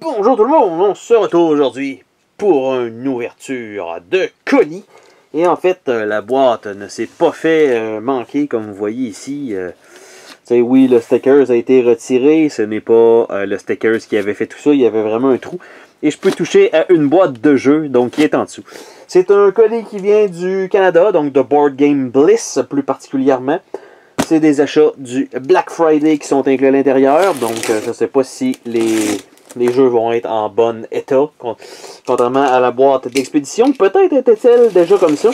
Bonjour tout le monde, on se retrouve aujourd'hui pour une ouverture de colis. Et en fait, la boîte ne s'est pas fait manquer comme vous voyez ici. Oui, le sticker a été retiré, ce n'est pas le sticker qui avait fait tout ça, il y avait vraiment un trou. Et je peux toucher à une boîte de jeu, donc qui est en dessous. C'est un colis qui vient du Canada, donc de Board Game Bliss plus particulièrement. C'est des achats du Black Friday qui sont inclus à l'intérieur, donc je ne sais pas si les jeux vont être en bon état, contrairement à la boîte d'expédition. Peut-être était-elle déjà comme ça.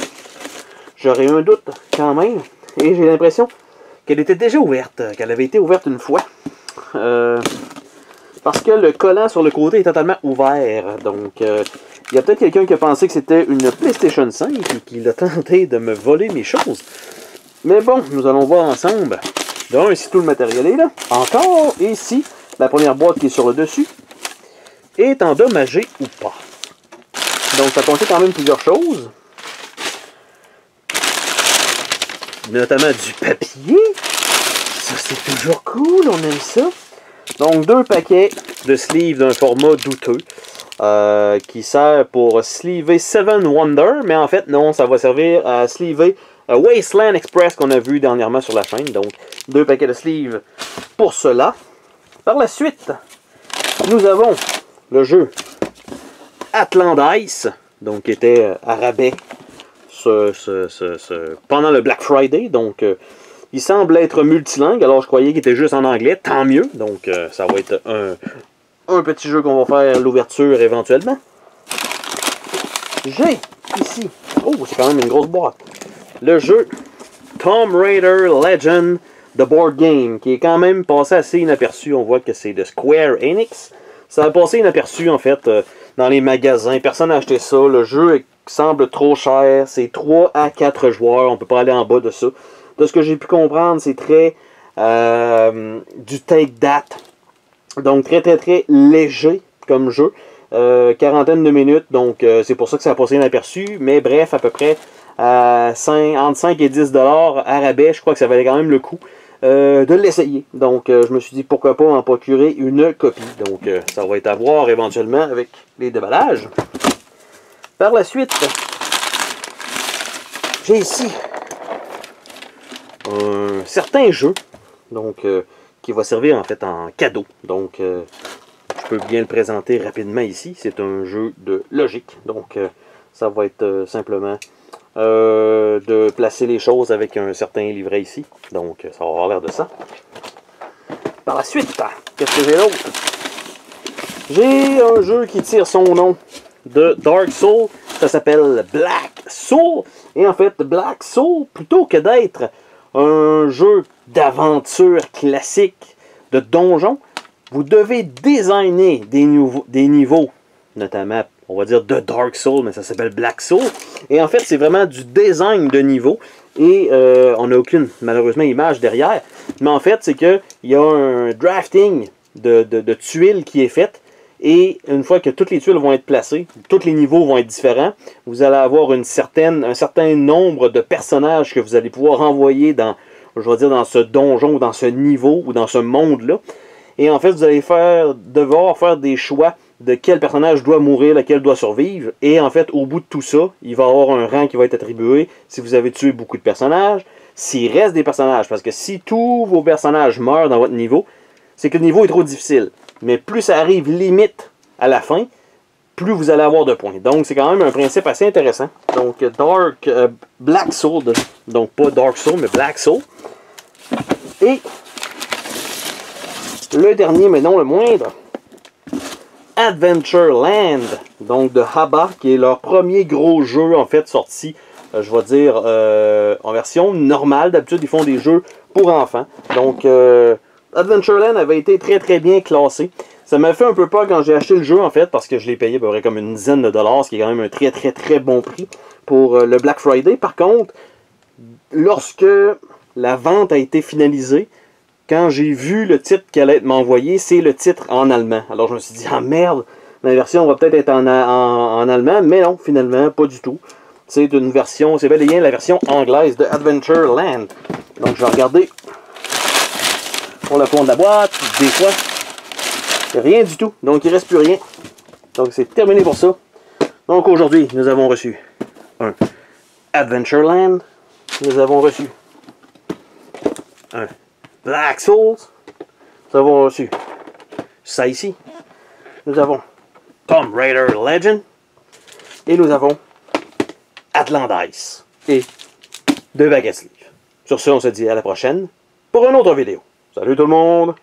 J'aurais un doute quand même. Et j'ai l'impression qu'elle était déjà ouverte, qu'elle avait été ouverte une fois. Parce que le collant sur le côté est totalement ouvert. Donc, il y a peut-être quelqu'un qui a pensé que c'était une PlayStation 5 et qui a tenté de me voler mes choses. Mais bon, nous allons voir ensemble. D'un, ici, tout le matériel est là. Encore, ici, la première boîte qui est sur le dessus est endommagée ou pas. Donc, ça contient quand même plusieurs choses. Notamment du papier. Ça, c'est toujours cool, on aime ça. Donc, 2 paquets de sleeves d'un format douteux. Qui sert pour sleever Seven Wonders. Mais en fait, non, ça va servir à sleever Wasteland Express qu'on a vu dernièrement sur la chaîne. Donc, 2 paquets de sleeves pour cela. Par la suite, nous avons le jeu Atlantis, donc qui était à rabais pendant le Black Friday. Donc, il semble être multilingue. Alors, je croyais qu'il était juste en anglais. Tant mieux. Donc, ça va être un petit jeu qu'on va faire l'ouverture éventuellement. J'ai ici, oh, c'est quand même une grosse boîte, le jeu Tomb Raider Legend de Board Game, qui est quand même passé assez inaperçu. On voit que c'est de Square Enix. Ça a passé inaperçu, en fait, dans les magasins. Personne n'a acheté ça. Le jeu semble trop cher. C'est 3 à 4 joueurs. On ne peut pas aller en bas de ça. De ce que j'ai pu comprendre, c'est très du take that. Donc, très léger comme jeu. Quarantaine de minutes. Donc, c'est pour ça que ça a passé inaperçu. Mais bref, à peu près entre 5 et 10 $ à rabais. Je crois que ça valait quand même le coup de l'essayer. Donc, je me suis dit pourquoi pas en procurer une copie. Donc, ça va être à voir éventuellement avec les déballages. Par la suite, j'ai ici un certain jeu. Donc, qui va servir en fait en cadeau. Donc, je peux bien le présenter rapidement ici. C'est un jeu de logique. Donc, ça va être simplement de placer les choses avec un certain livret ici. Donc, ça va avoir l'air de ça. Par la suite, qu'est-ce que j'ai d'autre? J'ai un jeu qui tire son nom de Dark Souls. Ça s'appelle Black Soul. Et en fait, Black Soul, plutôt que d'être un jeu d'aventure classique, de donjon, vous devez designer des niveaux, notamment, on va dire, de Dark Souls, mais ça s'appelle Black Soul. Et en fait, c'est vraiment du design de niveau. Et on n'a aucune, malheureusement, image derrière. Mais en fait, c'est qu'il y a un drafting de tuiles qui est fait. Et une fois que toutes les tuiles vont être placées, tous les niveaux vont être différents, vous allez avoir un certain nombre de personnages que vous allez pouvoir envoyer dans, je vais dire, dans ce donjon, ou dans ce niveau, ou dans ce monde-là. Et en fait, vous allez devoir faire des choix de quel personnage doit mourir, lequel doit survivre. Et en fait, au bout de tout ça, il va y avoir un rang qui va être attribué si vous avez tué beaucoup de personnages, s'il reste des personnages. Parce que si tous vos personnages meurent dans votre niveau, c'est que le niveau est trop difficile. Mais plus ça arrive limite à la fin, plus vous allez avoir de points. Donc, c'est quand même un principe assez intéressant. Donc, Black Soul, donc pas Dark Soul, mais Black Soul. Et le dernier, mais non le moindre, Adventureland, donc de Haba, qui est leur premier gros jeu, en fait, sorti, je vais dire, en version normale. D'habitude, ils font des jeux pour enfants. Donc, Adventureland avait été très bien classé. Ça m'a fait un peu peur quand j'ai acheté le jeu, en fait, parce que je l'ai payé à peu près comme une dizaine de dollars, ce qui est quand même un très bon prix pour le Black Friday. Par contre, lorsque la vente a été finalisée, quand j'ai vu le titre qui allait être m'envoyé, c'est le titre en allemand. Alors je me suis dit, ah merde, la version va peut-être être en allemand, mais non, finalement, pas du tout. C'est une version, c'est bel et bien la version anglaise de Adventureland. Donc je vais regarder pour le fond de la boîte, des fois, Rien du tout. Donc, il ne reste plus rien. Donc, c'est terminé pour ça. Donc, aujourd'hui, nous avons reçu un Adventureland. Nous avons reçu un Black Souls. Nous avons reçu ça ici. Nous avons Tomb Raider Legend. Et nous avons Atlantis. Et 2 baguettes livres. Sur ce, on se dit à la prochaine pour une autre vidéo. Salut tout le monde!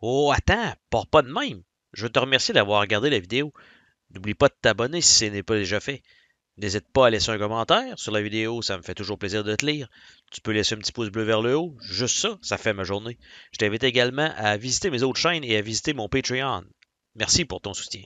Oh, attends, pars pas de même. Je veux te remercier d'avoir regardé la vidéo. N'oublie pas de t'abonner si ce n'est pas déjà fait. N'hésite pas à laisser un commentaire sur la vidéo, ça me fait toujours plaisir de te lire. Tu peux laisser un petit pouce bleu vers le haut, juste ça, ça fait ma journée. Je t'invite également à visiter mes autres chaînes et à visiter mon Patreon. Merci pour ton soutien.